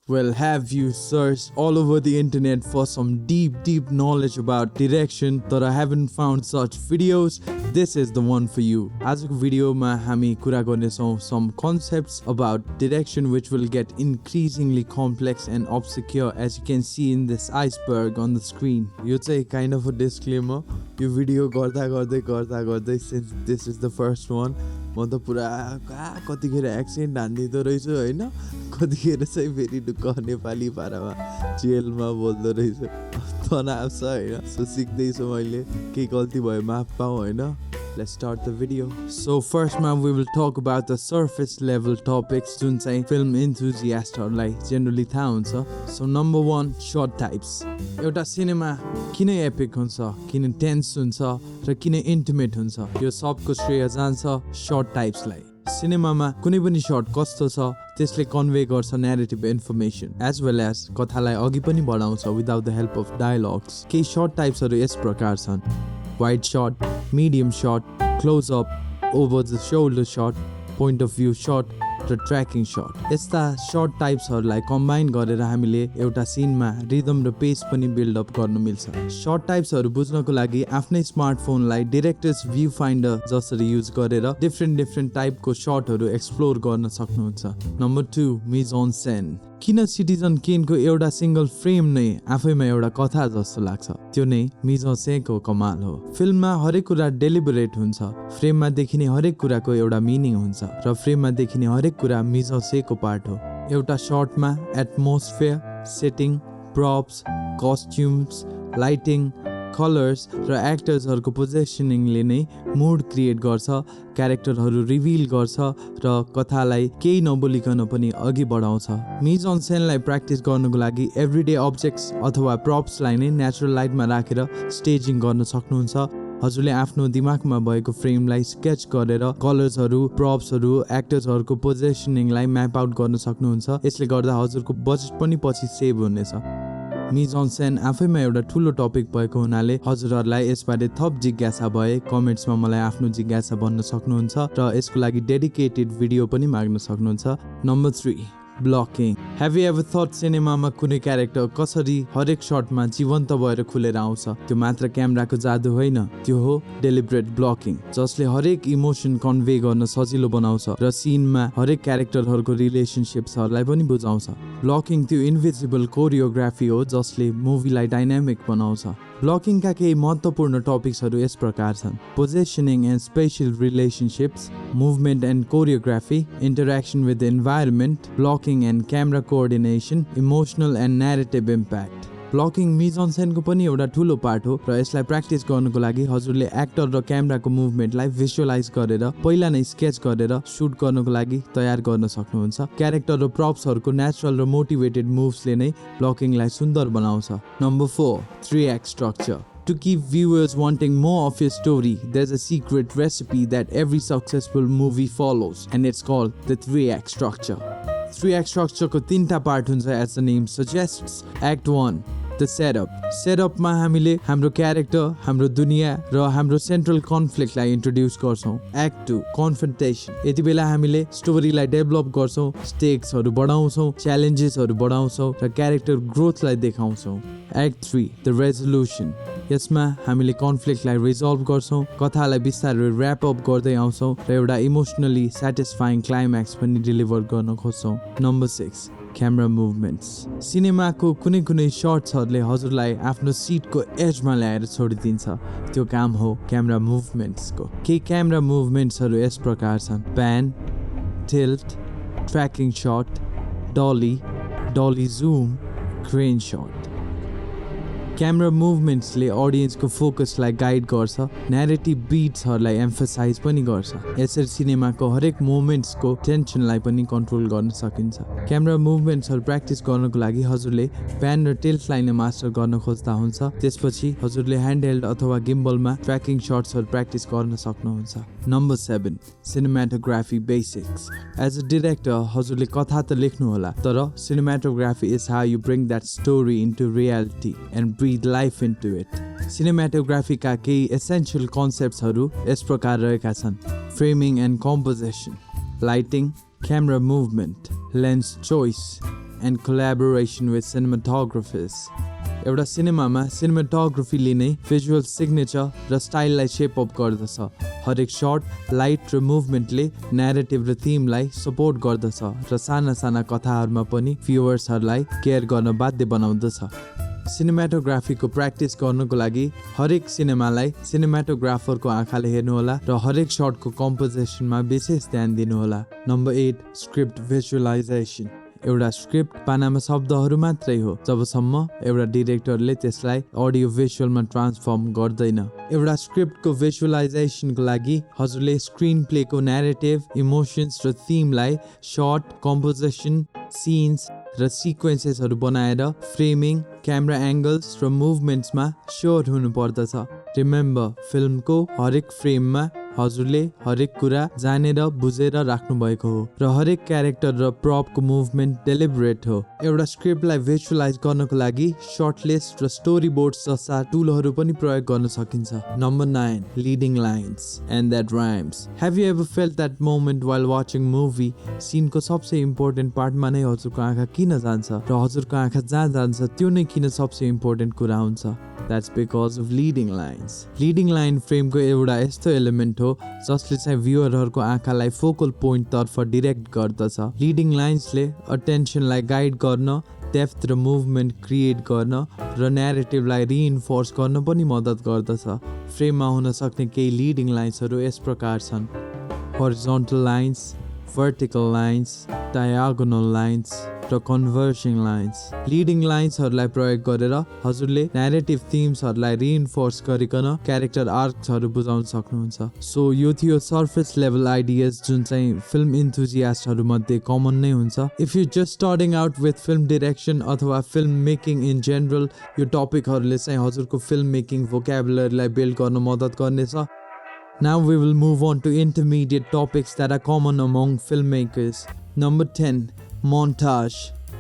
Well, have you searched all over the internet for some deep knowledge about direction but I haven't found such videos? This is the one for you. आजको भिडियोमा हामी कुरा गर्नेछौँ some concepts about direction which will get increasingly complex and obscure as you can see in this iceberg on the screen. यो चाहिँ kind of a disclaimer. यो video गर्दै since this is the first one म त पुरा कतिखेर accent हान्दिँदो रहेछु हैन कतिखेर चाहिँ फेरि ढुक्क नेपाली पारामा जेलमा बोल्दो रहेछु तनाव छ हैन सो सिक्दैछु मैले के गल्ती भयो माफ पाऊ हैन. Let's start the video. So first man we will talk about the surface level topics जुन चाहिँ film enthusiastहरूलाई generally थाहा हुन्छ. So number 1 shot types. एउटा सिनेमा किन epic हुन्छ किन tense हुन्छ र किन intimate हुन्छ यो सबको श्रेय जान्छ shot types लाई. सिनेमामा कुनै पनि शट कस्तो छ त्यसले कन्वे गर्छ narrative information as well as कथालाई अघि पनि बढाउँछ without the help of dialogues. केही शट टाइप्सहरू यस प्रकार छन्: wide shot, medium shot, close up, over the shoulder shot, point of view shot र ट्र्याकिङ शट. यस्ता शट टाइप्सहरूलाई कम्बाइन गरेर हामीले एउटा सिनमा रिदम र पेस पनि बिल्ड अप गर्न मिल्छ. शट टाइप्सहरू बुझ्नको लागि आफ्नै स्मार्टफोनलाई डिरेक्टर्स भ्यू फाइन्डर जसरी युज गरेर डिफ्रेन्ट टाइपको शटहरू एक्सप्लोर गर्न सक्नुहुन्छ. Number 2 mise en scene. किन सिटिजन केनको एउटा सिंगल फ्रेम नै आफैमा एउटा कथा जस्तो लाग्छ त्यो नै मिज अन सेनको कमाल हो. फिल्ममा हरेक कुरा डेलिबरेट हुन्छ. फ्रेममा देखिने हरेक कुराको एउटा मिनिङ हुन्छ र फ्रेममा देखिने हरेक कुरा मिज अन सेनको पार्ट हो. एउटा शटमा atmosphere, setting, props, costumes, lighting, colours र एक्टर्सहरूको पोजिसनिङले नै मुड क्रिएट गर्छ, क्यारेक्टरहरू रिभिल गर्छ र कथालाई केही नबोलिकन पनि अघि बढाउँछ. मिज अन सेनलाई प्र्याक्टिस गर्नको लागि एभ्रिडे अब्जेक्ट्स अथवा प्रप्सलाई नै नेचुरल लाइटमा राखेर स्टेजिङ गर्न सक्नुहुन्छ. हजुरले आफ्नो दिमागमा भएको फ्रेमलाई स्केच गरेर कलर्सहरू, प्रप्सहरू, एक्टर्सहरूको पोजिसनिङलाई म्याप आउट गर्न सक्नुहुन्छ. यसले गर्दा हजुरको बजेट पनि पछि सेभ हुनेछ. मिज अन सेन आफैमा एउटा ठुलो टपिक भएको हुनाले हजुरहरूलाई यसबारे थप जिज्ञासा भए कमेन्ट्समा मलाई आफ्नो जिज्ञासा भन्न सक्नुहुन्छ र यसको लागि डेडिकेटेड भिडियो पनि माग्न सक्नुहुन्छ. Number 3 blocking. Have you ever thought सिनेमामा कुनै क्यारेक्टर कसरी हरेक शटमा जीवन्त भएर खुलेर आउँछ? त्यो मात्र क्यामेराको जादु होइन, त्यो हो डेलिब्रेट ब्लकिङ जसले हरेक इमोसन कन्वे गर्न सजिलो बनाउँछ र सिनमा हरेक क्यारेक्टरहरूको रिलेसनशिप्सहरूलाई पनि बुझाउँछ. ब्लकिङ त्यो इन्भिजिबल कोरियोग्राफी हो जसले मुभीलाई डाइनामिक बनाउँछ. ब्लकिङका केही महत्त्वपूर्ण टपिक्सहरू यस प्रकार छन्: positioning and spatial relationships, movement and choreography, interaction with the environment, blocking and camera coordination, emotional and narrative impact. Blocking mise en सेनको पनि एउटा ठुलो पार्ट हो र यसलाई प्र्याक्टिस गर्नको लागि हजुरले एक्टर र क्यामेराको मुभमेन्टलाई भिजुअलाइज गरेर पहिला नै स्केच गरेर सुट गर्नको लागि तयार गर्न सक्नुहुन्छ. क्यारेक्टर र प्रप्सहरूको नेचुरल र मोटिभेटेड मुभ्सले नै ब्लकिङलाई सुन्दर बनाउँछ. Number 4 3-act structure. To keep viewers wanting more of your story, there's a secret recipe that every successful movie follows, and it's called the 3-act structure. 3-act structure को 3टा part हुन्छ as the name suggests. Act 1 the setup. सेटअपमा हामीले हाम्रो character, हाम्रो दुनियाँ र हाम्रो central कन्फ्लिक्टलाई introduce गर्छौँ. Act 2 confrontation. यति बेला हामीले स्टोरीलाई डेभलप गर्छौँ, स्टेक्सहरू बढाउँछौँ, च्यालेन्जेसहरू बढाउँछौँ र क्यारेक्टर ग्रोथलाई देखाउँछौँ. Act 3 the resolution. यसमा हामीले कन्फ्लिक्टलाई रिजल्भ गर्छौँ, कथालाई बिस्तारै ऱ्याप अप गर्दै आउँछौँ र एउटा इमोसनली सेटिस्फाइङ क्लाइम्याक्स पनि डेलिभर गर्न खोज्छौँ. Number 6 camera movements. सिनेमाको कुनै शट्सहरूले हजुरलाई आफ्नो सिटको एजमा ल्याएर छोडिदिन्छ. त्यो काम हो क्यामेरा मुभमेन्ट्सको. केही क्यामेरा मुभमेन्ट्सहरू यस प्रकार छन्: pan, tilt, tracking shot, dolly zoom, crane shot. Camera मुभमेन्ट्सले अडियन्सको फोकसलाई गाइड गर्छ, न्यारेटिभ बिट्सहरूलाई एम्फसाइज पनि गर्छ. यसरी सिनेमाको हरेक मोमेन्ट्सको टेन्सनलाई पनि कन्ट्रोल गर्न सकिन्छ. क्यामेरा मुभमेन्ट्सहरू प्र्याक्टिस गर्नको लागि हजुरले प्यान र टिल्टलाई नै मास्टर गर्न खोज्दा हुन्छ. त्यसपछि हजुरले ह्यान्डहेल्ड अथवा गिम्बलमा ट्र्याकिङ शट्सहरू प्र्याक्टिस गर्न सक्नुहुन्छ. Number 7 cinematography basics. As a director हजुरले कथा त लेख्नु होला, तर cinematography is how you bring that story into reality and breathe life into it. सिनेमाटोग्राफीका केही एसेन्शियल कन्सेप्ट्सहरू यस प्रकार रहेका छन्: framing and composition, lighting, camera movement, lens choice, and collaboration with cinematographers. एउटा सिनेमामा सिनेमाटोग्राफीले नै भिजुअल सिग्नेचर र स्टाइललाई शेप अप गर्दछ। हरेक शट, लाइट र मुभमेन्टले न्यारेटिभ र थिमलाई सपोर्ट गर्दछ र साना कथाहरूमा पनि भ्युअर्सहरूलाई केयर गर्न बाध्य बनाउँदछ। सिनेमाटोग्राफीको प्र्याक्टिस गर्नको लागि हरेक सिनेमालाई सिनेमाटोग्राफरको आँखाले हेर्नुहोला र हरेक शटको कम्पोजिसनमा विशेष ध्यान दिनुहोला। Number 8 script visualisation. एउटा स्क्रिप्ट पानामा शब्दहरू मात्रै हो जबसम्म एउटा डिरेक्टरले त्यसलाई अडियो भिजुअलमा ट्रान्सफर्म गर्दैन। एउटा स्क्रिप्टको भिजुअलाइजेसनको लागि हजुरले स्क्रिन प्लेको न्यारेटिभ, इमोसन्स र थिमलाई शर्ट, कम्पोजिसन, सिन्स र सिक्वेन्सेसहरू बनाएर फ्रेमिङ, क्यामेरा एङ्गल्स र मुभमेन्ट्समा स्योर हुनुपर्दछ। रिमेम्बर, फिल्मको हरेक फ्रेममा हजुरले हरेक कुरा जानेर बुझेर राख्नु भएको हो र हरेक क्यारेक्टर र प्रपको मुभमेन्ट डेलिबरेट हो। एउटा स्क्रिप्टलाई भिजुअलाइज गर्नको लागि सर्ट लिस्ट र स्टोरी बोर्ड जस्ता टुलहरू पनि प्रयोग गर्न सकिन्छ। Number 9 leading lines and that rhymes. Have you ever felt that moment while watching movie? सिनको सबसे इम्पोर्टेन्ट पार्टमा नै हजुरको आँखा किन जान्छ र हजुरको आँखा जहाँ जान्छ त्यो नै किन सबसे इम्पोर्टेन्ट कुरा हुन्छ? That's because of leading lines. Leading line फ्रेमको एउटा यस्तो एलिमेन्ट हो जसले चाहिँ भ्युअरहरूको आँखालाई फोकल पोइन्ट तर्फ डिरेक्ट गर्दछ। लिडिङ लाइन्सले अटेन्सनलाई गाइड गर्न, डेप्थ र मुभमेन्ट क्रिएट गर्न र न्यारेटिभलाई रिइन्फोर्स गर्न पनि मद्दत गर्दछ। फ्रेममा हुन सक्ने केही लिडिङ लाइन्सहरू यस प्रकार छन्: horizontal lines, vertical lines, diagonal lines र कन्भर्जिङ लाइन्स। लिडिङ लाइन्सहरूलाई प्रयोग गरेर हजुरले न्यारेटिभ थिम्सहरूलाई रिइन्फोर्स गरिकन क्यारेक्टर आर्क्सहरू बुझाउन सक्नुहुन्छ। सो यो थियो सर्फेस लेभल आइडियाज जुन चाहिँ फिल्म इन्थुजियास्टहरू मध्ये कमन नै हुन्छ। If you just starting out with film direction अथवा फिल्म मेकिङ इन जेनरल, यो टपिकहरूले चाहिँ हजुरको फिल्म मेकिङ भोक्याबुलरीलाई बिल्ड गर्न मद्दत गर्नेछ। Now we will move on to intermediate topics that are common among filmmakers. Number 10 montage.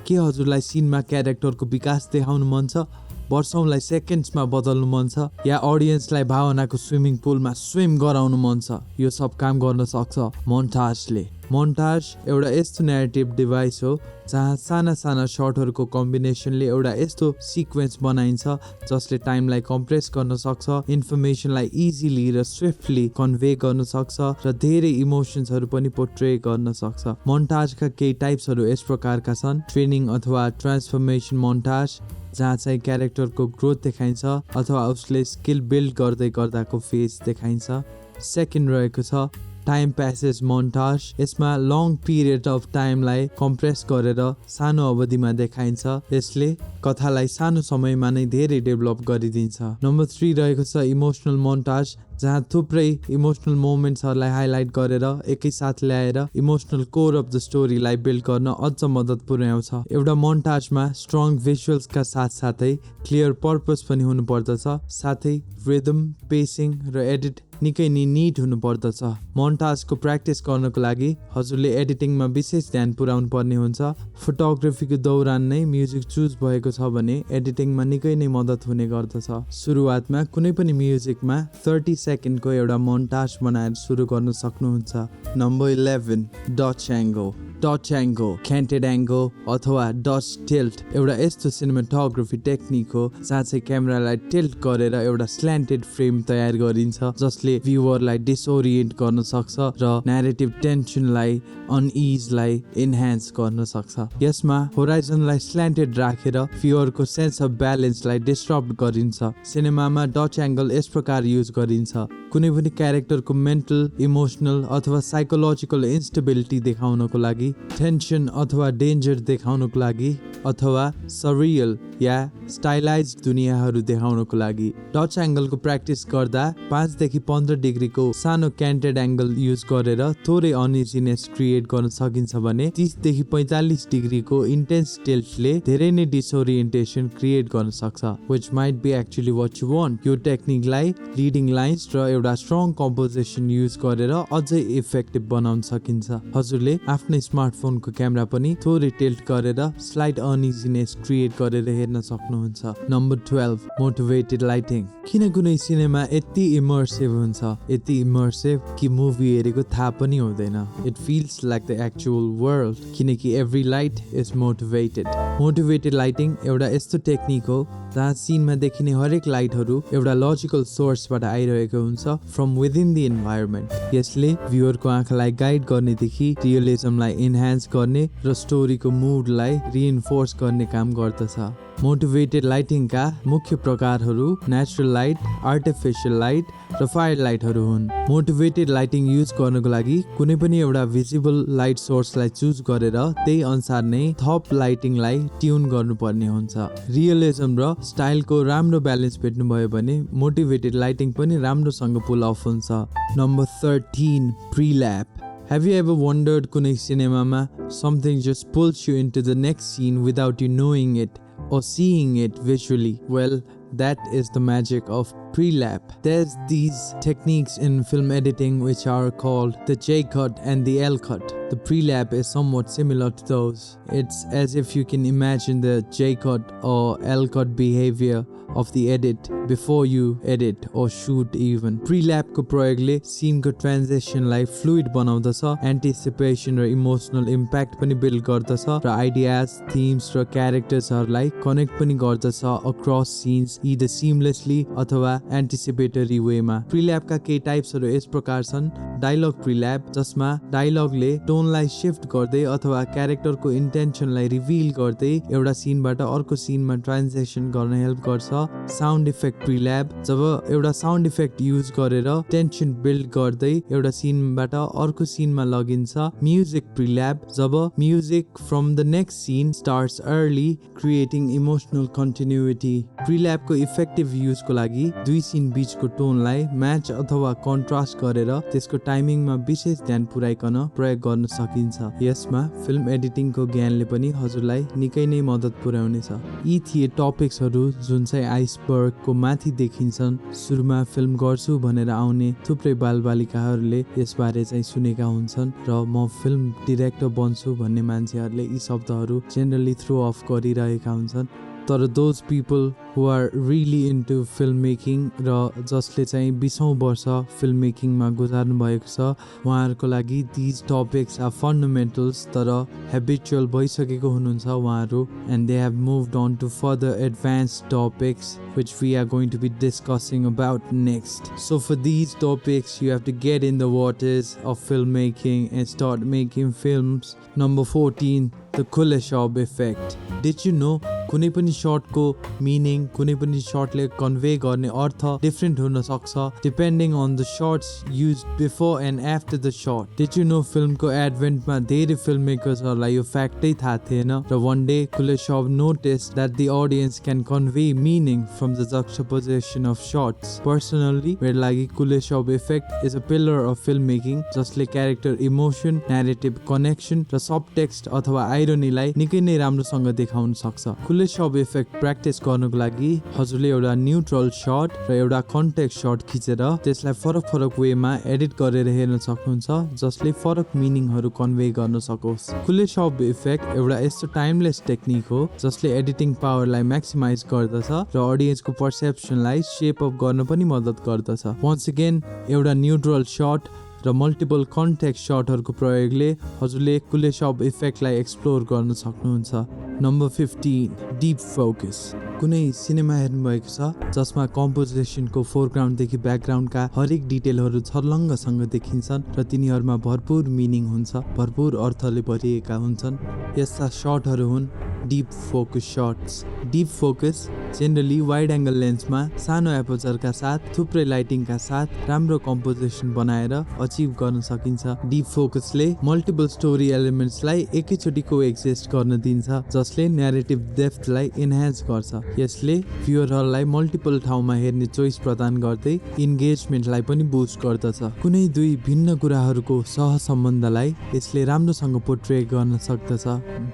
के हजुरलाई सिनमा क्यारेक्टरको विकास देखाउनु मन छ? वर्षौंलाई सेकेन्ड्समा बदल्नु मन छ? या अडियन्सलाई भावनाको स्विमिङ पुलमा स्विम गराउनु मन छ? यो सब काम गर्न सक्छ मोन्टाजले। मोन्टाज एउटा यस्तो न्यारेटिभ डिभाइस हो जहाँ साना सर्टहरूको कम्बिनेसनले एउटा यस्तो सिक्वेन्स बनाइन्छ जसले टाइमलाई कम्प्रेस गर्न सक्छ, इन्फर्मेसनलाई इजिली र स्विफ्टली कन्भे गर्न सक्छ र धेरै इमोसन्सहरू पनि पोर्ट्रे गर्न सक्छ। मोन्टाजका केही टाइप्सहरू यस प्रकारका छन्: ट्रेनिङ अथवा ट्रान्सफर्मेसन मोन्टाज, जहाँ चाहिँ क्यारेक्टरको ग्रोथ देखाइन्छ अथवा उसले स्किल बिल्ड गर्दै गर्दाको फेज देखाइन्छ। सेकेन्ड रहेको छ टाइम प्यासेज मोन्टाज। यसमा लङ पिरियड अफ टाइमलाई कम्प्रेस गरेर सानो अवधिमा देखाइन्छ। यसले कथालाई सानो समयमा नै धेरै डेभलप गरिदिन्छ। नम्बर 3 रहेको छ इमोसनल मोन्टाज, जहाँ थुप्रै इमोसनल मोमेन्ट्सहरूलाई हाइलाइट गरेर एकैसाथ ल्याएर इमोसनल कोर अफ द स्टोरीलाई बिल्ड गर्न अझ मद्दत पुर्याउँछ। एउटा मोन्टाजमा स्ट्रङ भिजुअल्सका साथसाथै क्लियर पर्पस पनि हुनुपर्दछ, साथै रिदम, पेसिङ र एडिट निकै निट हुनुपर्दछ। मोन्टाजको प्र्याक्टिस गर्नको लागि हजुरले एडिटिङमा विशेष ध्यान पुर्याउनु पर्ने हुन्छ। फोटोग्राफीको दौरान नै म्युजिक चुज भएको छ भने एडिटिङमा निकै नै मद्दत हुने गर्दछ। सुरुवातमा कुनै पनि म्युजिकमा 30 सेकेन्डको एउटा मोन्टाज बनाएर सुरु गर्न सक्नुहुन्छ। Number 11 Dutch angle. Dutch angle, canted angle अथवा डच टिल्ट एउटा यस्तो सिनेमाटोग्राफी टेक्निक हो जहाँ चाहिँ क्यामेरालाई टिल्ट गरेर एउटा स्ल्यान्टेड फ्रेम तयार गरिन्छ जसले भ्युअरलाई डिसओरिएन्ट गर्न सक्छ र न्यारेटिभ टेन्सनलाई, अनइजलाई इन्हान्स गर्न सक्छ। यसमा होराइजनलाई स्ल्यान्टेड राखेर भ्युअरको सेन्स अफ ब्यालेन्सलाई डिस्टर्ब गरिन्छ। सिनेमामा डच एङ्गल यस प्रकार युज गरिन्छ: कुनै पनि क्यारेक्टरको मेन्टल, इमोसनल अथवा साइकोलोजिकल इन्स्टेबिलिटी देखाउनको लागि, टेन्सन अथवा डेन्जर देखाउनको लागि, अथवा सरियल या स्टाइलाइज्ड दुनियाँहरू देखाउनको लागि। डच एङ्गलको प्र्याक्टिस गर्दा 5 देखि 15 डिग्रीको सानो क्यान्टेड एङ्गल युज गरेर थोरै अनइजीनेस क्रिएट गर्न सकिन्छ भने 30 देखि 45 डिग्रीको इन्टेन्स टिल्टले धेरै नै डिसओरिएन्टेसन क्रिएट गर्न सक्छ, which might be actually what you want। यो टेक्निकलाई लिडिङ लाइन्स र एउटा स्ट्रङ कम्पोजिसन युज गरेर अझै इफेक्टिभ बनाउन सकिन्छ। हजुरले आफ्नै स्मार्टफोनको क्यामेरा पनि थोरै टिल्ट गरेर स्लाइड अनइजीनेस क्रिएट गरेर हेर्न सक्नुहुन्छ। Number 12 motivated lighting. किन कुनै सिनेमा यति इमर्सिभ हुन्छ, यति इमर्सिभ कि मुभी हेरेको थाहा पनि हुँदैन। It feels like the actual world, किनकि every light is motivated. Motivated lighting एउटा यस्तो टेक्निक हो जहाँ सिनमा देखिने हरेक लाइटहरू एउटा लजिकल सोर्सबाट आइरहेको हुन्छ फ्रम विदिन द इन्भाइरोमेन्ट। यसले भ्युअरको आँखालाई गाइड गर्नेदेखि रियलिजमलाई इन्हान्स गर्ने र स्टोरीको मुडलाई रिइन्फोर्स गर्ने काम गर्दछ। मोटिभेटेड लाइटिङका मुख्य प्रकारहरू नेचुरल लाइट, आर्टिफिसियल लाइट र फायर लाइटहरू हुन्। मोटिभेटेड लाइटिङ युज गर्नको लागि कुनै पनि एउटा भिजिबल लाइट सोर्सलाई चुज गरेर त्यही अनुसार नै थप लाइटिङलाई ट्युन गर्नुपर्ने हुन्छ। रियलिजम र स्टाइलको राम्रो ब्यालेन्स भेट्नुभयो भने मोटिभेटेड लाइटिङ पनि राम्रोसँग पुल अफ हुन्छ। Number 13 प्रिल्याप। Have you ever wondered कुनै सिनेमामा something just pulls you into the next scene without you knowing it or seeing it visually? Well, that is the magic of pre-lap. There's these techniques in film editing which are called the J cut and the L cut. The pre-lap is somewhat similar to those. It's as if you can imagine the J cut or L cut behavior of the edit before you edit or shoot even. Pre-lap को प्रयोगले scene को transition लाई fluid बनाउँदछ, anticipation र emotional impact पनि build गर्दछ र ideas, themes र characters हरूलाई connect पनि गर्दछ across scenes either seamlessly अथवा anticipatory way मा। Pre-lap का केही टाइप्सहरू यस प्रकार छन्। डायलग pre-lap जसमा डायलगले टोनलाई शिफ्ट गर्दै अथवा क्यारेक्टरको इन्टेन्सनलाई रिभिल गर्दै एउटा सिनबाट अर्को सिनमा ट्रान्जिसन गर्न हेल्प गर्छ। साउन्ड इफेक्ट प्रिल्याप जब एउटा साउन्ड इफेक्ट युज गरेर टेन्सन बिल्ड गर्दै एउटा सिनबाट अर्को सिनमा लगिन्छ। म्युजिक प्रिल्याप जब music from the next scene starts early creating emotional continuity. प्रिल्यापको इफेक्टिभ युजको लागि दुई सिन बीचको टोनलाई म्याच अथवा कन्ट्रास्ट गरेर त्यसको टाइमिङमा विशेष ध्यान पुर्याइकन प्रयोग गर्न सकिन्छ। यसमा फिल्म एडिटिङको ज्ञानले पनि हजुरलाई निकै नै मद्दत पुर्याउनेछ। यी थिए टपिक्सहरू जुन चाहिँ आइसबर्गको माथि देखिन्छन्। सुरुमा फिल्म गर्छु भनेर आउने थुप्रै बालबालिकाहरूले यसबारे चाहिँ सुनेका हुन्छन् र म फिल्म डिरेक्टर बन्छु भन्ने मान्छेहरूले यी शब्दहरू जेनरली थ्रो अफ गरिरहेका हुन्छन्। तर those people who are really into film making र जसले चाहिँ 20औं वर्ष फिल्म मेकिङमा गुजार्नु भएको छ उहाँहरूको लागि दिज टपिक्स आर फन्डामेन्टल्स, तर हेबिचुअल भइसकेको हुनुहुन्छ उहाँहरू and they have moved on to further advance topics which we are going to be discussing about next. So for these topics you have to get in the waters of filmmaking and start making films. Number 14 the Kuleshov Effect. Did you know कुनै पनि शटको meaning, कुनै पनि शटले convey गर्ने अर्थ different हुन सक्छ depending on the shots used before and after the shot. Did you know फिल्मको एडभेन्टमा धेरै फिल्म मेकर्सहरूलाई यो फ्याक्टै थाहा थिएन र one day Kuleshov notice that the audience can convey meaning from the juxtaposition of shots. Personally मेरो लागि Kuleshov effect is a pillar of film making जसले क्यारेक्टर इमोसन, न्यारेटिभ कनेक्सन र सबटेक्स्ट अथवा आइरोनीलाई निकै नै राम्रोसँग देखाउन सक्छ। कुलेशोभ इफेक्ट प्र्याक्टिस गर्नको लागि हजुरले एउटा न्युट्रल शट र एउटा कन्टेक्स्ट शट खिचेर त्यसलाई फरक फरक वेमा एडिट गरेर हेर्न सक्नुहुन्छ जसले फरक मिनिङहरू कन्भे गर्न सकोस्। कुलेशोभ इफेक्ट एउटा यस्तो टाइमलेस टेक्निक हो जसले एडिटिङ पावरलाई म्याक्सिमाइज गर्दछ र अडियन्सको पर्सेप्सनलाई शेप अप गर्न पनि मद्दत गर्दछ। वन्स अगेन एउटा न्युट्रल शट र मल्टिपल कन्टेक्स्ट शटहरूको प्रयोगले हजुरले कुलेशोभ इफेक्टलाई एक्सप्लोर गर्न सक्नुहुन्छ। Number 15 deep focus. कुनै सिनेमा हेर्नुभएको छ जसमा कम्पोजिसनको फोरग्राउन्डदेखि ब्याकग्राउन्डका हरेक डिटेलहरू छर्लङ्गसँग देखिन्छन् र तिनीहरूमा भरपुर मिनिङ हुन्छ, भरपुर अर्थले भरिएका हुन्छन्। यस्ता शटहरू हुन् deep focus shots. Deep focus generally wide angle लेन्समा सानो एपोचरका साथ थुप्रै लाइटिङका साथ राम्रो कम्पोजिसन बनाएर अचिभ गर्न सकिन्छ। डिप फोकसले मल्टिपल स्टोरी एलिमेन्ट्सलाई एकैचोटि कोएक्जिस्ट गर्न दिन्छ जसले न्यारेटिभ डेप्थलाई इन्हान्स गर्छ। यसले भ्युअरहरूलाई मल्टिपल ठाउँमा हेर्ने चोइस प्रदान गर्दै इन्गेजमेन्टलाई पनि बुस्ट गर्दछ। कुनै दुई भिन्न कुराहरूको सहसम्बन्धलाई यसले राम्रोसँग पोर्ट्रे गर्न सक्दछ।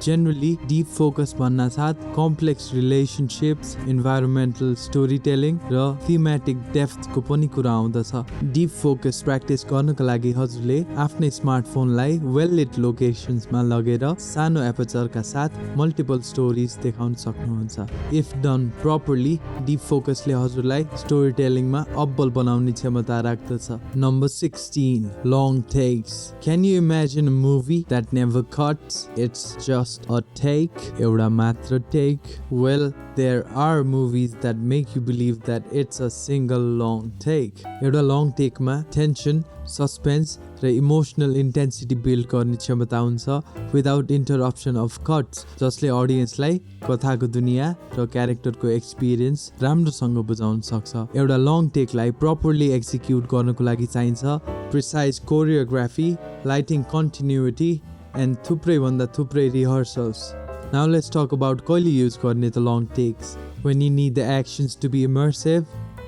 जेनरली डिप फोकस भन्नासाथ कम्प्लेक्स relationships, environmental storytelling र thematic depth को पनि कुरा आउँदछ। Deep focus practice गर्नको लागि हजुरले आफ्नै स्मार्टफोनलाई well lit locations मा लगेर सानो aperture का साथ multiple stories देखाउन सक्नुहुन्छ। If done properly, deep focus ले हजुरलाई storytelling मा अब्बल बनाउने क्षमता राख्दछ। Number 16, long takes. Can you imagine a movie that never cuts? It's just a take, एउटा मात्र take. Well, there are movies that make you believe that it's a single long take. एउटा long take मा tension, suspense र emotional intensity build गर्ने क्षमता हुन्छ without interruption of cuts, जसले अडियन्सलाई कथाको दुनियाँ र क्यारेक्टरको एक्सपिरियन्स राम्रोसँग बुझाउन सक्छ। एउटा लङ टेकलाई प्रपरली एक्जिक्युट गर्नको लागि चाहिन्छ precise choreography, lighting continuity and थुप्रै भन्दा थुप्रै rehearsals. Now let's talk about कहिले युज गर्ने त long takes. When you need the actions to be immersive,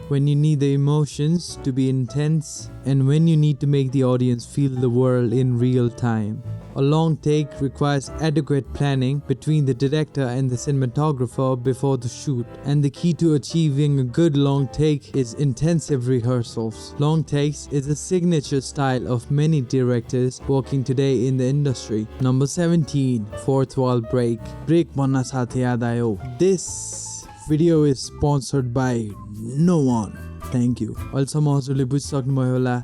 when you need the emotions to be intense, and when you need to make the audience feel the world in real time. A long take requires adequate planning between the director and the cinematographer before the shoot, and the key to achieving a good long take is intensive rehearsals. Long takes is a signature style of many directors working today in the industry. Number 17, fourth wall break. Break bhanna sath yaad aayo. This video is sponsored by no one. Thank you. Also,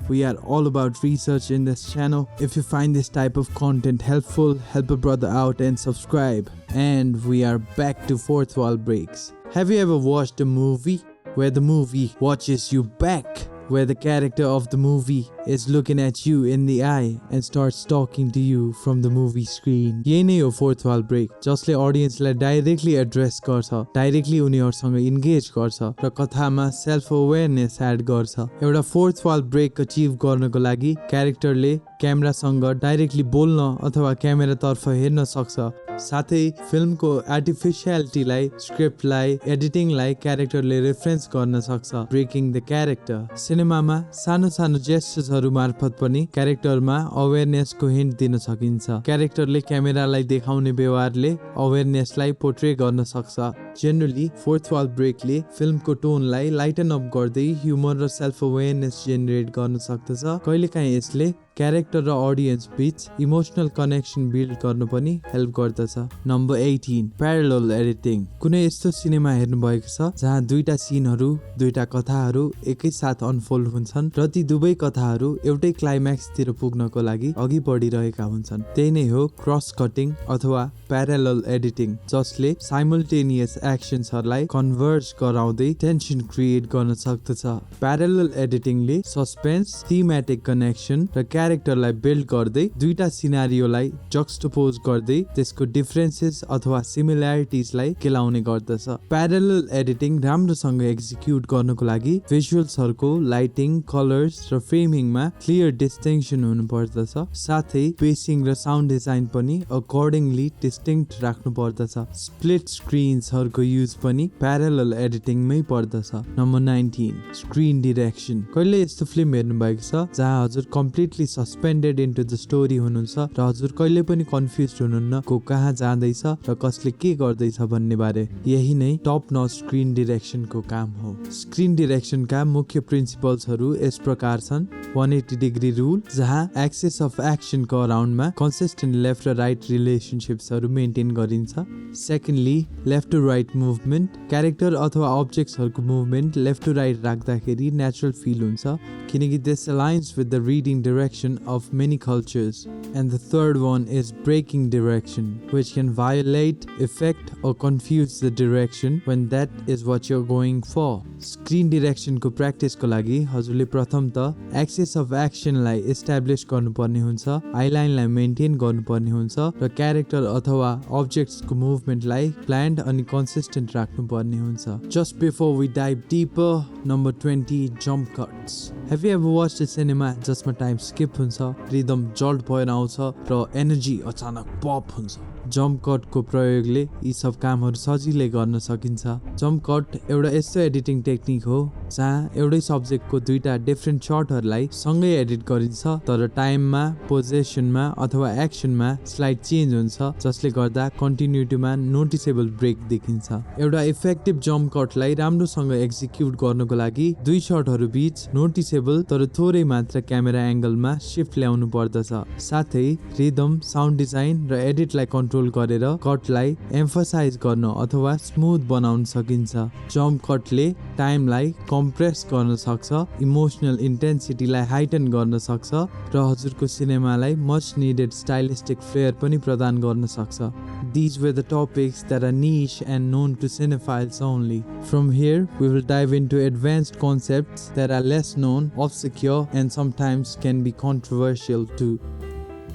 we are all about research in this channel. If you find this type of content helpful, help a brother out and subscribe. And we are back to fourth wall breaks. Have you ever watched a movie where the movie watches you back? Where the character of the movie is looking at you in the eye and starts talking to you from the movie screen. यही नै हो fourth wall break, जसले अडियन्सलाई directly address गर्छ, directly उनीहरुसँग engage गर्छ र कथामा self awareness add गर्छ। एउटा फोर्थ वाल ब्रेक अचिभ गर्नको लागि क्यारेक्टरले क्यामेरासँग डाइरेक्टली बोल्न अथवा क्यामेरातर्फ हेर्न सक्छ। साथै फिल्मको आर्टिफिशियलिटीलाई, स्क्रिप्टलाई, एडिटिङलाई क्यारेक्टरले रेफरेन्स गर्न सक्छ, ब्रेकिङ द क्यारेक्टर। सिनेमामा सानो सानो जेस्चर्सहरु मार्फत पनि क्यारेक्टरमा अवेयरनेसको हिन्ट दिन सकिन्छ। क्यारेक्टरले क्यामेरालाई देखाउने व्यवहारले अवेयरनेसलाई पोर्ट्रे गर्न सक्छ। जेनरली फोर्थ वाल ब्रेकले फिल्मको टोनलाई लाइटन अप गर्दै ह्युमर र सेल्फ अवेयरनेस जेनेरेट गर्न सक्दछ। कहिलेकाहीँ यसले क्यारेक्टर र अडियन्स बीच इमोशनल कनेक्सन बिल्ड गर्नु पनि हेल्प गर्दछ। Number 18, parallel editing. कुनै यस्तो सिनेमा हेर्नु भएको छ जहाँ दुईटा सिनहरु, दुईटा कथाहरु एकै साथ अनफोल्ड हुन्छन् र ती दुवै कथाहरु एउटै क्लाइम्याक्स तिर पुग्नको लागि अघि बढिरहेका हुन्छन्। त्यही नै हो क्रस कटिङ अथवा प्यारलल एडिटिङ, जसले साइमल्टेनियस एक्सन्सहरुलाई कन्भर्ज गराउँदै टेन्सन क्रिएट गर्न सक्दछ। प्यारलल एडिटिङले सस्पेन्स, थीमेटिक कनेक्सन र क्यारेक्टरलाई बिल्ड गर्दै दुईटा सिनारियोलाई जक्सटोपोज गर्दै त्यसको डिफरेन्सेस अथवा सिमिल्यारिटिजलाई केलाउने गर्दछ। प्यारलल एडिटिङ राम्रोसँग एक्जिक्युट गर्नको लागि भिजुअल्सहरुको लाइटिङ, कलर्स र फ्रेमिङमा क्लियर डिस्टिंक्सन हुनुपर्दछ। साथै पेसिङ र साउन्ड डिजाइन पनि अकर्डिङली डिस्टिंक्ट राख्नु पर्दछ। स्प्लिट स्क्रिन्सहरुको युज पनि प्यारलल एडिटिङमै पर्दछ। Number 19, screen direction. कहिले यस्तो फिल्म हेर्नु भएको छ जहाँ हजुर completely suspended into the story हुनुहुन्छ र हजुर कहिले पनि कन्फ्युज हुनुहुन्न को कहाँ जाँदैछ र कसले के गर्दैछ भन्ने बारे। यही नै टप नच स्क्रिन डिरेक्सनको काम हो। स्क्रिन डिरेक्सनका मुख्य प्रिन्सिपल्सहरु यस प्रकार छन्। 180 डिग्री रुल, जहाँ एक्सिस अफ एक्सनको अराउन्डमा कन्सिस्टेन्ट लेफ्ट र राइट रिलेसनशिप्सहरु मेन्टेन गरिन्छ। Secondly, left to right movement. Character अथवा अब्जेक्ट्सहरुको मुभमेन्ट लेफ्ट टु राइट राख्दाखेरि नेचुरल फिल हुन्छ, किनकि this aligns with the reading direction of many cultures. And the third one is breaking direction, which can violate, affect or confuse the direction when that is what you're going for. Screen direction को practice को लागि हजुरले प्रथम त axis of action लाई establish गर्नुपर्ने हुन्छ, eyeline लाई maintain गर्नुपर्ने हुन्छ र character अथवा objects को movement लाई planned अनि consistent राख्नुपर्ने हुन्छ। Just before we dive deeper, number 20, jump cuts. Have you ever watched a cinema जसमा टाइम स्किप हुन्छ, रिदम जल्ट भएर आउँछ र एनर्जी अचानक पप हुन्छ? जम्प कटको प्रयोगले यी सब कामहरू सजिलै गर्न सकिन्छ। जम्प कट एउटा यस्तो एडिटिङ टेक्निक हो जहाँ एउटै सब्जेक्टको दुईटा डिफ्रेन्ट शटहरूलाई सँगै एडिट गरिन्छ, तर टाइममा, पोजिसनमा अथवा एक्सनमा स्लाइड चेन्ज हुन्छ, जसले गर्दा कन्टिन्युटीमा नोटिसेबल ब्रेक देखिन्छ। एउटा इफेक्टिभ जम्प कटलाई राम्रोसँग एक्जिक्युट गर्नको लागि दुई शटहरू बीच नोटिसेबल तर थोरै मात्र क्यामेरा एङ्गलमा शिफ्ट ल्याउनु पर्दछ। साथै रिदम, साउन्ड डिजाइन र एडिटलाई कन्ट्रोल गरेर कटलाई एम्फसाइज गर्न अथवा स्मुथ बनाउन सकिन्छ। जम्प कटले टाइमलाई कम्प्रेस गर्न सक्छ, इमोसनल इन्टेन्सिटीलाई हाइटन गर्न सक्छ र हजुरको सिनेमालाई मच निडेड स्टाइलिस्टिक फ्लेयर पनि प्रदान गर्न सक्छ। These were the topics that are niche and known to cinephiles only. From here, we will dive into advanced concepts that are less known, obscure, and sometimes can be controversial too.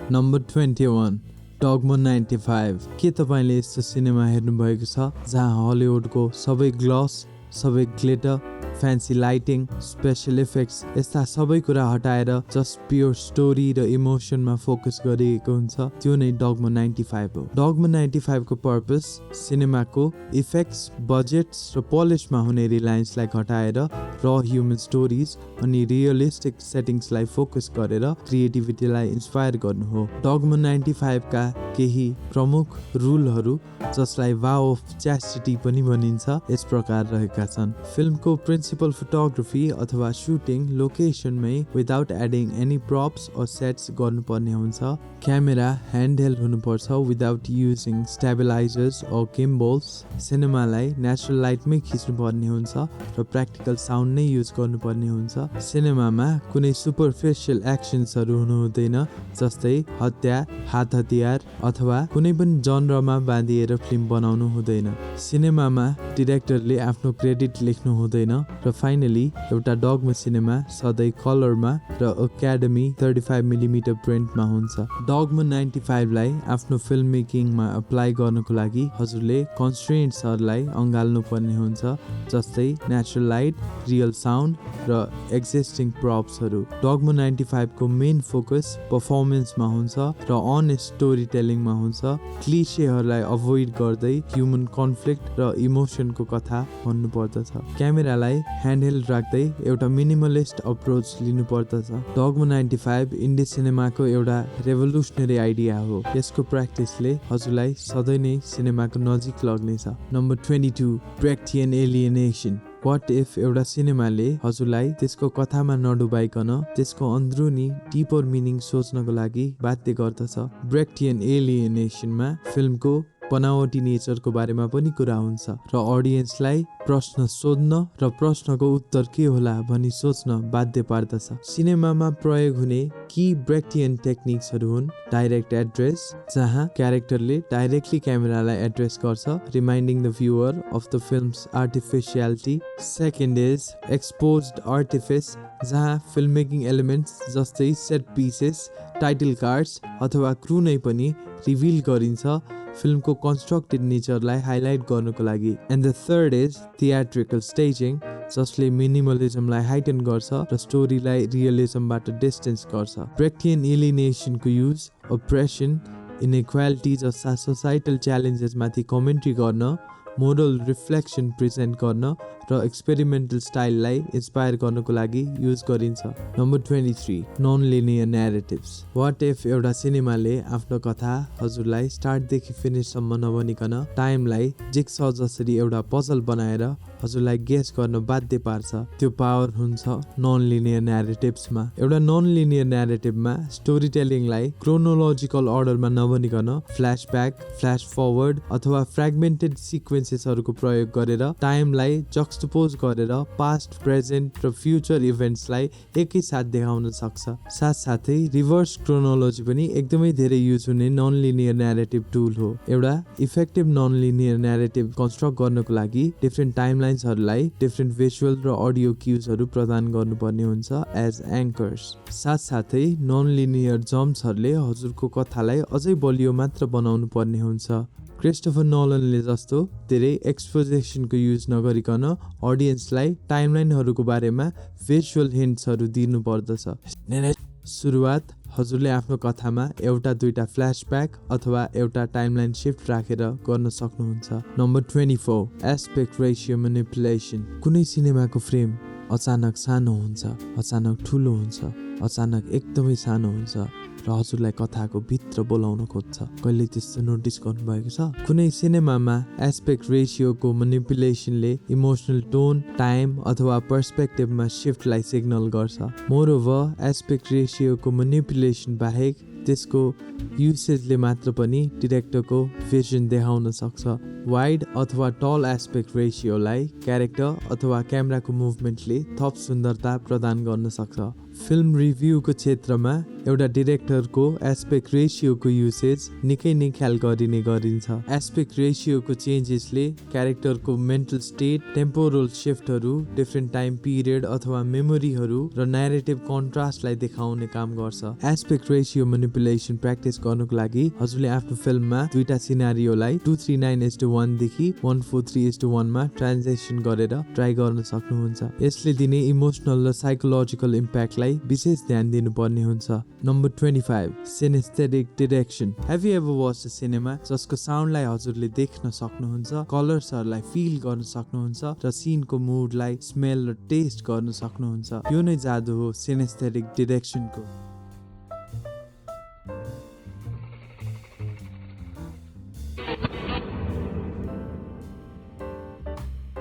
Number 21. Dogme 95. के तपाईले यस्तो cinema हेर्नु भएको छ जहाँ हलिउडको सबै gloss, सबै glitter, fancy lighting, special effects यस्ता सबै कुरा हटाएर जस्ट प्योर स्टोरी र इमोसनमा फोकस गरिएको हुन्छ? त्यो नै डगमा 95 हो। डगमा 95 को पर्पस सिनेमाको इफेक्ट्स, बजेट्स र पलिसमा हुने रिलायन्सलाई घटाएर र ह्युमन स्टोरिज अनि रियलिस्टिक सेटिङ्सलाई फोकस गरेर क्रिएटिभिटीलाई इन्स्पायर गर्नु हो। डगमा 95 का केही प्रमुख रुलहरू, जसलाई वाउ अफ च्यास्टिटी पनि भनिन्छ, यस प्रकार रहेका छन्। फिल्मको प्रिन्सिपल फोटोग्राफी अथवा सुटिङ लोकेसनमै without adding any props or sets गर्नुपर्ने हुन्छ। क्यामेरा ह्यान्डहेल्ड हुनुपर्छ without using stabilisers or gimbals. सिनेमालाई नेचुरल लाइटमै खिच्नुपर्ने हुन्छ र प्र्याक्टिकल साउन्ड नै युज गर्नुपर्ने हुन्छ। सिनेमामा कुनै सुपरफिसियल एक्सन्सहरू हुनु हुँदैन, जस्तै हत्या, हात हतियार अथवा कुनै पनि जनरमा बाँधिएर फिल्म बनाउनु हुँदैन। सिनेमामा डिरेक्टरले आफ्नो क्रेडिट लेख्नु हुँदैन र फाइनली एउटा डगमा सिनेमा सधैँ कलरमा र एकाडेमी 35mm प्रिन्टमा हुन्छ। डगमा 95 लाई आफ्नो फिल्म मेकिङमा अप्लाई गर्नको लागि हजुरले कन्स्ट्रेन्ट्सहरूलाई अँगाल्नु पर्ने हुन्छ, जस्तै नेचुरल लाइट, रियल साउन्ड र एक्जिस्टिङ प्रप्सहरू। डगमा 95 को मेन फोकस पर्फर्मेन्समा हुन्छ र अनेस्ट स्टोरी टेलिङमा हुन्छ। क्लिसेहरूलाई अभोइड गर्दै ह्युमन कन्फ्लिक्ट र इमोसनको कथा भन्नु पर्दछ। क्यामेरालाई ह्यान्डहेल्ड राख्दै एउटा मिनिमलिस्ट अप्रोच लिनु पर्दछ। डगमा 95 इन्डी सिनेमाको एउटा रेभोल्युसनरी आइडिया हो। यसको प्र्याक्टिसले हजुरलाई सधैँ नै सिनेमाको नजिक लग्नेछ। नम्बर 22. ब्रेक्टियन एलिएनेसन. वाट इफ एउटा सिनेमाले हजुरलाई त्यसको कथामा नडुबाइकन त्यसको अन्द्रुनी डिपर मिनिङ सोच्नको लागि बाध्य गर्दछ। ब्रेक्टियन एलिएनेसनमा फिल्मको बनावटी नेचरको बारेमा पनि कुरा हुन्छ र अडियन्सलाई प्रश्न सोध्न र प्रश्नको उत्तर के होला भनी सोच्न बाध्य पार्दछ। सिनेमामा प्रयोग हुने की ब्रेक्टियन टेक्निक्सहरू हुन् डाइरेक्ट एड्रेस, जहाँ क्यारेक्टरले डाइरेक्टली क्यामेरालाई एड्रेस गर्छ, reminding the viewer of the film's artificiality. Second is exposed artifice, जहाँ फिल्म मेकिङ एलिमेन्ट्स जस्तै सेट पिसेस, टाइटल कार्ड्स अथवा क्रू नै पनि रिभिल गरिन्छ फिल्मको कन्स्ट्रक्टेड नेचरलाई हाइलाइट गर्नको लागि। And the third is theatrical staging, जसले मिनिमलिजमलाई हाइटन गर्छ र स्टोरीलाई रियलिजमबाट डिस्टेन्स गर्छ। ब्रेक्टियन एलिएनेसनको युज अप्रेसन, इनइक्वालिटी जस्ता सोसाइटल च्यालेन्जेसमाथि कमेन्ट्री गर्न, मोरल रिफ्लेक्सन प्रेजेन्ट गर्न र एक्सपेरिमेन्टल स्टाइललाई इन्स्पायर गर्नको लागि युज गरिन्छ। Number 23. Non linear narratives. What if एउटा सिनेमाले आफ्नो कथा हजुरलाई स्टार्टदेखि फिनिससम्म नभनिकन टाइमलाई जिक्स जसरी एउटा पजल बनाएर हजुरलाई गेस गर्न बाध्य पार्छ? त्यो पावर हुन्छ नन लिनियर न्यारेटिभ्समा। एउटा नन लिनियर न्यारेटिभमा स्टोरी टेलिङलाई क्रोनोलोजिकल अर्डरमा नभनिकन फ्ल्यासब्याक, फ्ल्यास फरवर्ड अथवा फ्रेगमेन्टेड सिक्वेन्सेसहरूको प्रयोग गरेर टाइमलाई जक्सपोज गरेर पास्ट, प्रेजेन्ट र फ्युचर इभेन्ट्सलाई एकैसाथ देखाउन सक्छ। साथसाथै रिभर्स क्रोनोलोजी पनि एकदमै धेरै युज हुने नन लिनियर न्यारेटिभ टुल हो। एउटा effective non linear narrative construct गर्नको लागि डिफ्रेन्ट टाइमलाइन्सहरूलाई डिफ्रेन्ट भिजुअल र अडियो क्युजहरू प्रदान गर्नुपर्ने हुन्छ एज एङ्कर्स। साथसाथै नन लिनियर जम्प्सहरूले हजुरको कथालाई अझै बलियो मात्र बनाउनु पर्ने हुन्छ। क्रिस्टोफर नोलनले जस्तो धेरै एक्सपोजिसनको युज नगरिकन अडियन्सलाई टाइमलाइनहरूको बारेमा भिजुअल हिन्ट्सहरू दिनु पर्दछ। सुरुवात हजुरले आफ्नो कथामा एउटा दुईटा फ्ल्याशब्याक अथवा एउटा टाइमलाइन शिफ्ट राखेर गर्न सक्नुहुन्छ। Number 24 aspect ratio manipulation. कुनै सिनेमाको फ्रेम अचानक सानो हुन्छ, अचानक ठुलो हुन्छ, अचानक एकदमै सानो हुन्छ र हजुरलाई कथाको भित्र बोलाउन खोज्छ। कहिले त्यस्तो नोटिस गर्नुभएको छ? कुनै सिनेमामा एस्पेक्ट रेशियोको म्यानिपुलेसनले इमोसनल टोन, टाइम अथवा पर्सपेक्टिभमा शिफ्टलाई सिग्नल गर्छ। मोरओभर एस्पेक्ट रेशियोको म्यानिपुलेसन बाहेक त्यसको युसेजले मात्र पनि डिरेक्टरको भिजन देखाउन सक्छ। वाइड अथवा टल एस्पेक्ट रेशियोलाई क्यारेक्टर अथवा क्यामेराको मुभमेन्टले थप सुन्दरता प्रदान गर्न सक्छ। फिल्म रिभ्यूको क्षेत्रमा एउटा डिरेक्टरको एस्पेक्ट रेशियोको युसेज निकै नै ख्याल गरिने गरिन्छ। एस्पेक्ट रेशियोको चेन्जेसले क्यारेक्टरको मेन्टल स्टेट, टेम्पोरल शिफ्टहरू, डिफ्रेन्ट टाइम पिरियड अथवा मेमोरीहरू र न्यारेटिभ कन्ट्रास्टलाई देखाउने काम गर्छ। एस्पेक्ट रेशियो म्यानिपुलेसन प्र्याक्टिस गर्नुको लागि हजुरले आफ्नो फिल्ममा दुईटा सिनारियोलाई 239:1 देखि 143:1 मा ट्रान्जेक्सन गरेर ट्राई गर्न सक्नुहुन्छ। यसले दिने इमोसनल र साइकोलोजिकल इम्प्याक्टलाई विशेष ध्यान दिनुपर्ने हुन्छ। Number 25 Synesthetic Direction। Have you ever watched a cinema जसको साउन्डलाई हजुरले देख्न सक्नुहुन्छ, कलर्सहरूलाई फिल गर्न सक्नुहुन्छ र सिनको मुडलाई स्मेल र टेस्ट गर्न सक्नुहुन्छ? यो नै जादु हो Synesthetic Direction को।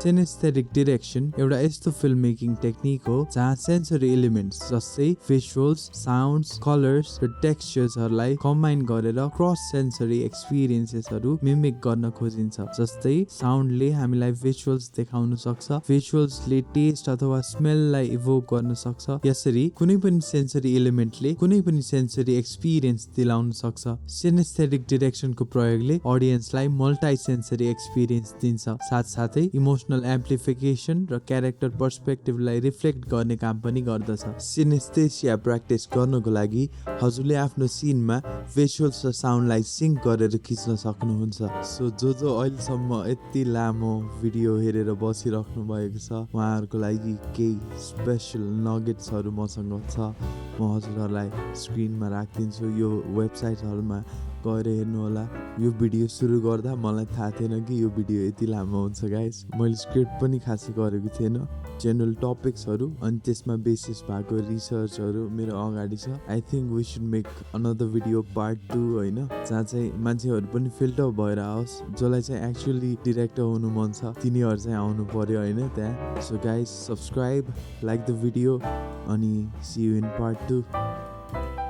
Synesthetic Direction एउटा यस्तो फिल्म मेकिङ टेक्निक हो जहाँ सेन्सरी एलिमेन्ट्स जस्तै भिजुअल्स, साउन्ड्स, कलर्स र टेक्सचर्सहरूलाई कम्बाइन गरेर क्रस सेन्सरी एक्सपिरियन्सेसहरू मिमिक गर्न खोजिन्छ। जस्तै साउन्डले हामीलाई भिजुअल्स देखाउन सक्छ, भिजुअल्सले टेस्ट अथवा स्मेललाई इभोक गर्न सक्छ। यसरी कुनै पनि सेन्सरी एलिमेन्टले कुनै पनि सेन्सरी एक्सपिरियन्स दिलाउन सक्छ। सिनेस्थेटिक डिरेक्सनको प्रयोगले अडियन्सलाई मल्टी सेन्सरी एक्सपिरियन्स दिन्छ, साथसाथै इमोसनल एम्प्लिफिकेसन र क्यारेक्टर पर्सपेक्टिभलाई रिफ्लेक्ट गर्ने काम पनि गर्दछ। सिनेस्थेसिया प्र्याक्टिस गर्नको लागि हजुरले आफ्नो सिनमा भिजुअल्स र साउन्डलाई सिङ्क गरेर खिच्न सक्नुहुन्छ। सो जो अहिलेसम्म यति लामो भिडियो हेरेर बसिराख्नु भएको छ उहाँहरूको लागि केही स्पेसल नगेट्सहरू मसँग छ, म हजुरहरूलाई स्क्रिनमा राखिदिन्छु। यो वेबसाइटहरूमा गएर हेर्नु होला। यो भिडियो सुरु गर्दा मलाई थाहा थिएन कि यो भिडियो यति लामो हुन्छ गाइस। मैले स्क्रिप्ट पनि खासै गरेको थिएन, जेनरल टपिक्सहरू अनि त्यसमा बेसिस भएको रिसर्चहरू मेरो अगाडि छ। I think we should make another video part 2 होइन, जहाँ चाहिँ मान्छेहरू पनि फिल्टर भएर आओस्, जसलाई चाहिँ एक्चुअली डिरेक्टर हुनु मन छ तिनीहरू चाहिँ आउनु पर्यो होइन त्यहाँ। So guys subscribe, like the video अनि सी यू इन पार्ट 2।